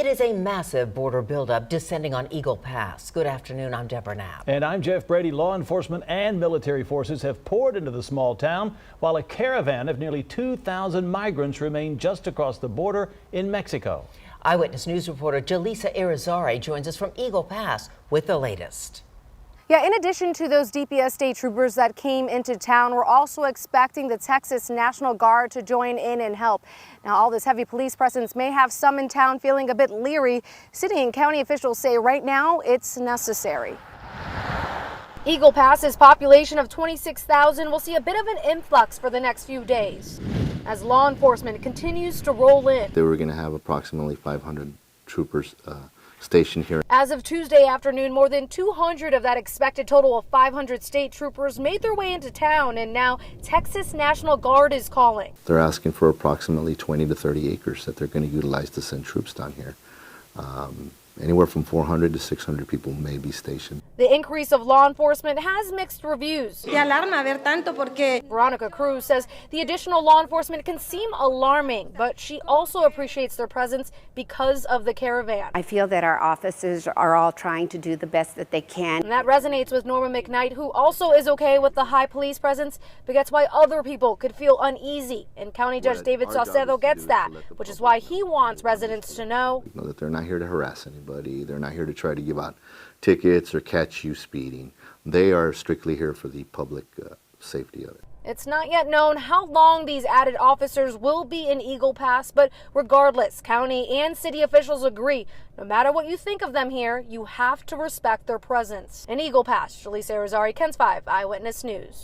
is a massive border buildup descending on Eagle Pass. Good afternoon, I'm Deborah Knapp. And I'm Jeff Brady. Law enforcement and military forces have poured into the small town, while a caravan of nearly 2,000 migrants remain just across the border in Mexico. Eyewitness News reporter Jaleesa Irizarry joins us from Eagle Pass with the latest. Yeah, in addition to those DPS state troopers that came into town, we're also expecting the Texas National Guard to join in and help. Now, all this heavy police presence may have some in town feeling a bit leery. City and county officials say right now it's necessary. Eagle Pass's population of 26,000 will see a bit of an influx for the next few days as law enforcement continues to roll in. They were going to have approximately 500 troopers stationed here. As of Tuesday afternoon, more than 200 of that expected total of 500 state troopers made their way into town, and now Texas National Guard is calling. They're asking for approximately 20 to 30 acres that they're going to utilize to send troops down here. Anywhere from 400 to 600 people may be stationed. The increase of law enforcement has mixed reviews. Veronica Cruz says the additional law enforcement can seem alarming, but she also appreciates their presence because of the caravan. I feel that our officers are all trying to do the best that they can. And that resonates with Norma McKnight, who also is okay with the high police presence, but gets why other people could feel uneasy. And County Judge David Saucedo gets that, which is why he wants residents to know that they're not here to harass anybody. They're not here to try to give out tickets or catch you speeding. They are strictly here for the public safety of it. It's not yet known how long these added officers will be in Eagle Pass, but regardless, county and city officials agree, no matter what you think of them here, you have to respect their presence. In Eagle Pass, Jaleesa Irizarry, KENS 5 Eyewitness News.